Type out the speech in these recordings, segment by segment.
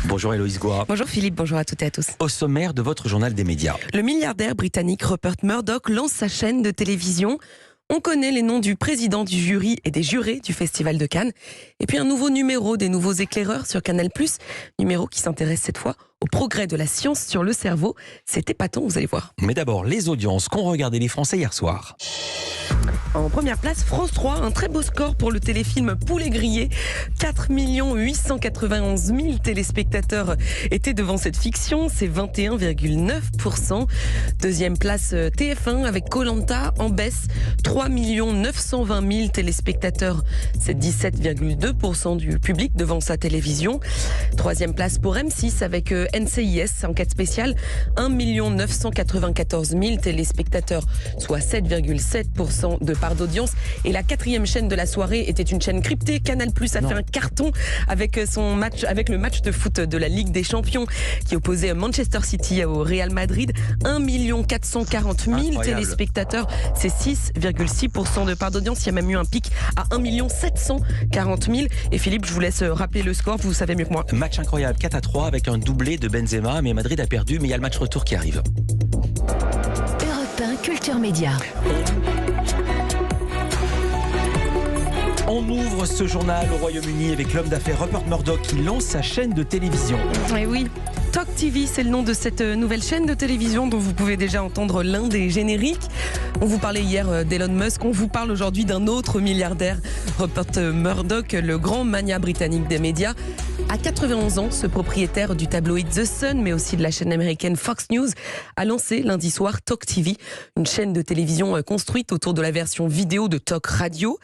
Bonjour Héloïse Goua. Bonjour Philippe, bonjour à toutes et à tous. Au sommaire de votre journal des médias. Le milliardaire britannique Rupert Murdoch lance sa chaîne de télévision. On connaît les noms du président du jury et des jurés du Festival de Cannes. Et puis un nouveau numéro des nouveaux éclaireurs sur Canal+, numéro qui s'intéresse cette fois au progrès de la science sur le cerveau. C'est épatant, vous allez voir. Mais d'abord, les audiences qu'ont regardé les Français hier soir. En première place, France 3, un très beau score pour le téléfilm Poulet grillé. 4 891 000 téléspectateurs étaient devant cette fiction, c'est 21,9%. Deuxième place, TF1 avec Koh-Lanta en baisse, 3 920 000 téléspectateurs, c'est 17,2% du public devant sa télévision. Troisième place pour M6 avec NCIS, enquête spéciale, 1 994 000 téléspectateurs, soit 7,7% de part d'audience. Et la quatrième chaîne de la soirée était une chaîne cryptée. Canal+ a fait un carton avec le match de foot de la Ligue des Champions qui opposait Manchester City au Real Madrid. 1 440 000 téléspectateurs, c'est 6,6% de part d'audience. Il y a même eu un pic à 1 740 000. Et Philippe, je vous laisse rappeler le score, vous savez mieux que moi. Match incroyable, 4-3 avec un doublé de Benzema, mais Madrid a perdu, mais il y a le match retour qui arrive. Europe 1 Culture Média. On ouvre ce journal au Royaume-Uni avec l'homme d'affaires Rupert Murdoch qui lance sa chaîne de télévision. Et oui, Talk TV, c'est le nom de cette nouvelle chaîne de télévision dont vous pouvez déjà entendre l'un des génériques. On vous parlait hier d'Elon Musk, on vous parle aujourd'hui d'un autre milliardaire, Rupert Murdoch, le grand magnat britannique des médias. À 91 ans, ce propriétaire du tabloïd The Sun, mais aussi de la chaîne américaine Fox News, a lancé lundi soir Talk TV, une chaîne de télévision construite autour de la version vidéo de Talk Radio.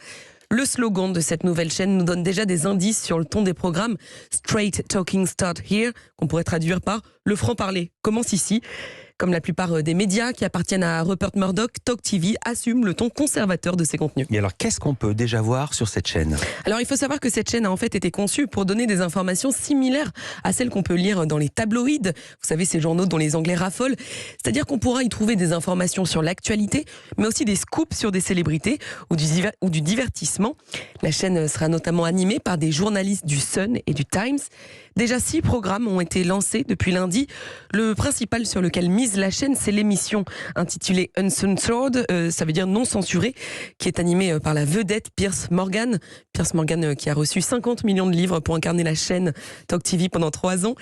Le slogan de cette nouvelle chaîne nous donne déjà des indices sur le ton des programmes. Straight Talking Start Here, qu'on pourrait traduire par le franc-parler commence ici. Comme la plupart des médias qui appartiennent à Rupert Murdoch, Talk TV assume le ton conservateur de ses contenus. Et alors, qu'est-ce qu'on peut déjà voir sur cette chaîne ? Alors, il faut savoir que cette chaîne a en fait été conçue pour donner des informations similaires à celles qu'on peut lire dans les tabloïds. Vous savez, ces journaux dont les Anglais raffolent. C'est-à-dire qu'on pourra y trouver des informations sur l'actualité, mais aussi des scoops sur des célébrités ou du divertissement. La chaîne sera notamment animée par des journalistes du Sun et du Times. Déjà 6 programmes ont été lancés depuis lundi. Le principal sur lequel mise la chaîne, c'est l'émission intitulée Uncensored, ça veut dire non censuré, qui est animée par la vedette Piers Morgan. Piers Morgan qui a reçu 50 millions de livres pour incarner la chaîne Talk TV pendant 3 ans.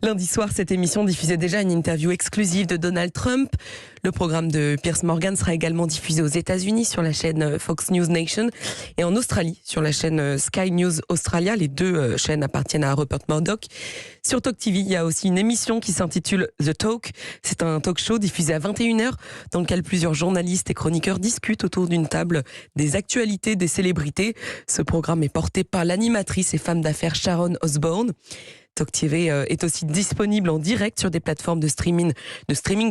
Lundi soir, cette émission diffusait déjà une interview exclusive de Donald Trump. Le programme de Piers Morgan sera également diffusé aux États-Unis sur la chaîne Fox News Nation et en Australie sur la chaîne Sky News Australia. Les deux chaînes appartiennent à Rupert Murdoch. Sur Talk TV, il y a aussi une émission qui s'intitule The Talk. C'est un talk show diffusé à 21h dans lequel plusieurs journalistes et chroniqueurs discutent autour d'une table des actualités des célébrités. Ce programme est porté par l'animatrice et femme d'affaires Sharon Osbourne. Talk TV est aussi disponible en direct sur des plateformes de streaming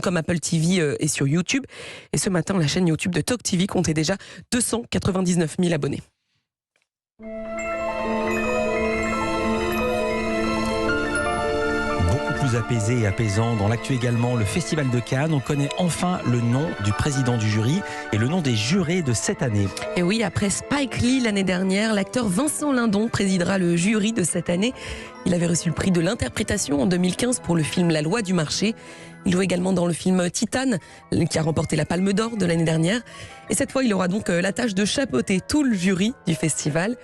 comme Apple TV et sur YouTube. Et ce matin, la chaîne YouTube de Talk TV comptait déjà 299 000 abonnés. Plus apaisé et apaisant. Dans l'actu également, le Festival de Cannes. On connaît enfin le nom du président du jury et le nom des jurés de cette année. Et oui, après Spike Lee l'année dernière, l'acteur Vincent Lindon présidera le jury de cette année. Il avait reçu le prix de l'interprétation en 2015 pour le film La Loi du marché. Il joue également dans le film Titane, qui a remporté la Palme d'Or de l'année dernière. Et cette fois, il aura donc la tâche de chapeauter tout le jury du festival.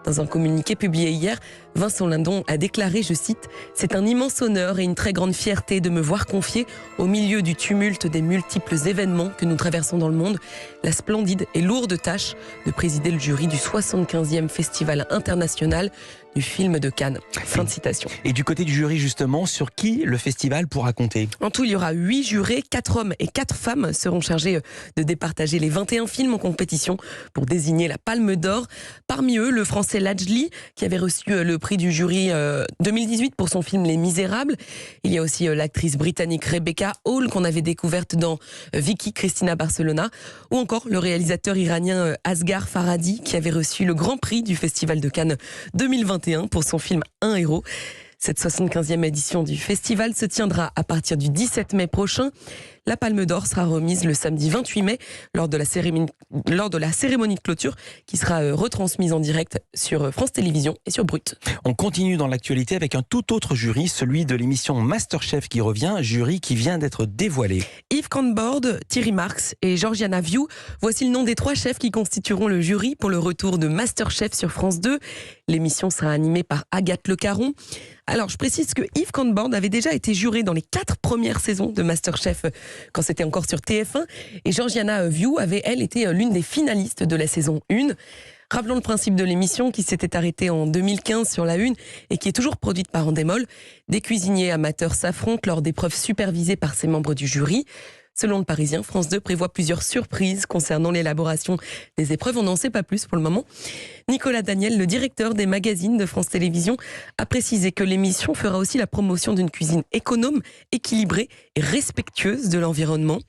Dans un communiqué publié hier, Vincent Lindon a déclaré, je cite, « C'est un immense honneur et une très grande fierté de me voir confier, au milieu du tumulte des multiples événements que nous traversons dans le monde, la splendide et lourde tâche de présider le jury du 75e Festival international du film de Cannes. » Fin de citation. Et du côté du jury, justement, sur qui le festival pourra compter ? En tout, il y aura 8 jurés, 4 hommes et 4 femmes seront chargés de départager les 21 films en compétition pour désigner la Palme d'Or. Parmi eux, le français Lajli, qui avait reçu le prix du jury 2018 pour son film Les Misérables. Il y a aussi l'actrice britannique Rebecca Hall, qu'on avait découverte dans Vicky Cristina Barcelona, ou encore le réalisateur iranien Asghar Farhadi, qui avait reçu le grand prix du Festival de Cannes 2021 pour son film Un héros. Cette 75e édition du festival se tiendra à partir du 17 mai prochain. La Palme d'Or sera remise le samedi 28 mai lors de la cérémonie de clôture qui sera retransmise en direct sur France Télévisions et sur Brut. On continue dans l'actualité avec un tout autre jury, celui de l'émission Masterchef qui revient, jury qui vient d'être dévoilé. Yves Cambord, Thierry Marx et Georgiana Viu, voici le nom des 3 chefs qui constitueront le jury pour le retour de Masterchef sur France 2. L'émission sera animée par Agathe Le Caron. Alors, je précise que Yves Cambord avait déjà été juré dans les 4 premières saisons de Masterchef quand c'était encore sur TF1. Et Georgiana Viu avait, elle, été l'une des finalistes de la saison 1. Rappelons le principe de l'émission qui s'était arrêtée en 2015 sur la 1 et qui est toujours produite par Endemol. Des cuisiniers amateurs s'affrontent lors d'épreuves supervisées par ses membres du jury. Selon le Parisien, France 2 prévoit plusieurs surprises concernant l'élaboration des épreuves. On n'en sait pas plus pour le moment. Nicolas Daniel, le directeur des magazines de France Télévisions, a précisé que l'émission fera aussi la promotion d'une cuisine économe, équilibrée et respectueuse de l'environnement.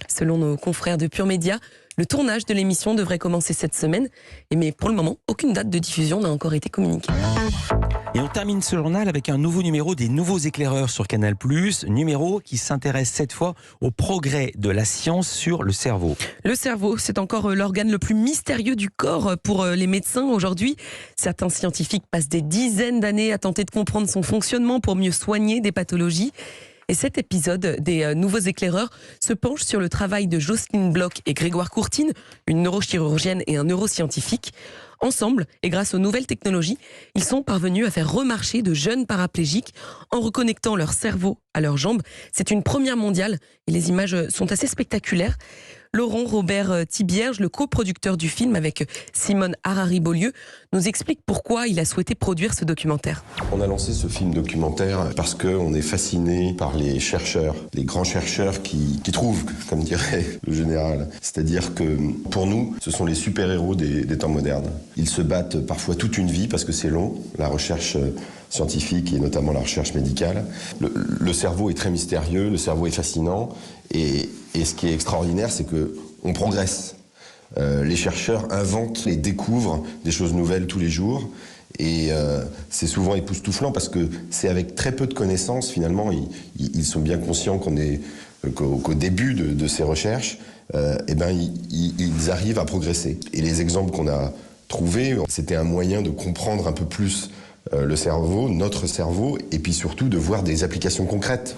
Selon nos confrères de Pure Média, le tournage de l'émission devrait commencer cette semaine. Mais pour le moment, aucune date de diffusion n'a encore été communiquée. Et on termine ce journal avec un nouveau numéro des Nouveaux Éclaireurs sur Canal+, numéro qui s'intéresse cette fois au progrès de la science sur le cerveau. Le cerveau, c'est encore l'organe le plus mystérieux du corps pour les médecins aujourd'hui. Certains scientifiques passent des dizaines d'années à tenter de comprendre son fonctionnement pour mieux soigner des pathologies. Et cet épisode des Nouveaux Éclaireurs se penche sur le travail de Jocelyne Bloch et Grégoire Courtine, une neurochirurgienne et un neuroscientifique. Ensemble, et grâce aux nouvelles technologies, ils sont parvenus à faire remarcher de jeunes paraplégiques en reconnectant leur cerveau à leurs jambes. C'est une première mondiale et les images sont assez spectaculaires. Laurent Robert Thibierge, le coproducteur du film avec Simone Harari-Beaulieu, nous explique pourquoi il a souhaité produire ce documentaire. On a lancé ce film documentaire parce qu'on est fasciné par les chercheurs, les grands chercheurs qui trouvent, comme dirait le général. C'est-à-dire que pour nous, ce sont les super-héros des temps modernes. Ils se battent parfois toute une vie parce que c'est long, la recherche scientifique et notamment la recherche médicale. Le cerveau est très mystérieux, le cerveau est fascinant et ce qui est extraordinaire, c'est qu'on progresse. Les chercheurs inventent et découvrent des choses nouvelles tous les jours et c'est souvent époustouflant parce que c'est avec très peu de connaissances, finalement, ils sont bien conscients qu'au début de ces recherches, ils arrivent à progresser. Et les exemples qu'on a trouvés, c'était un moyen de comprendre un peu plus le cerveau, notre cerveau, et puis surtout de voir des applications concrètes.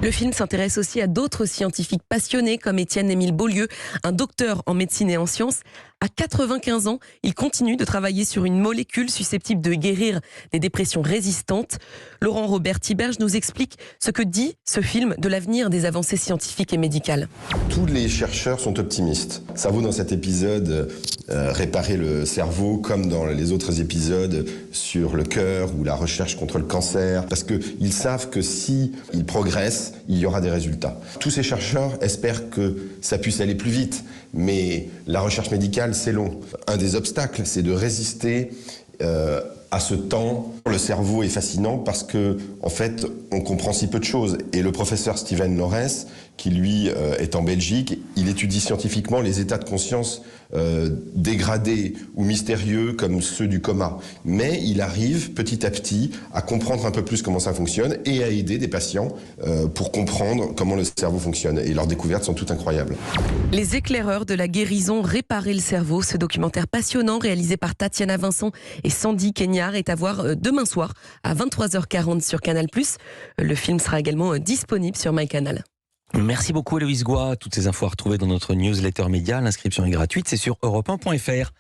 Le film s'intéresse aussi à d'autres scientifiques passionnés comme Étienne-Émile Beaulieu, un docteur en médecine et en sciences. À 95 ans, il continue de travailler sur une molécule susceptible de guérir des dépressions résistantes. Laurent Robert Thibierge nous explique ce que dit ce film de l'avenir des avancées scientifiques et médicales. Tous les chercheurs sont optimistes. Ça vaut dans cet épisode réparer le cerveau comme dans les autres épisodes sur le cœur ou la recherche contre le cancer, parce qu'ils savent que si ils progressent, il y aura des résultats. Tous ces chercheurs espèrent que ça puisse aller plus vite, mais la recherche médicale, c'est long. Un des obstacles, c'est de résister à ce temps. Le cerveau est fascinant parce que, en fait, on comprend si peu de choses. Et le professeur Steven Norès, qui lui est en Belgique, il étudie scientifiquement les états de conscience dégradés ou mystérieux comme ceux du coma. Mais il arrive petit à petit à comprendre un peu plus comment ça fonctionne et à aider des patients pour comprendre comment le cerveau fonctionne. Et leurs découvertes sont toutes incroyables. Les éclaireurs de la guérison, réparer le cerveau, ce documentaire passionnant réalisé par Tatiana Vincent et Sandy Kenyar est à voir demain soir à 23h40 sur Canal+. Le film sera également disponible sur MyCanal. Merci beaucoup Héloïse Goua. Toutes ces infos à retrouver dans notre newsletter média. L'inscription est gratuite, c'est sur europe1.fr.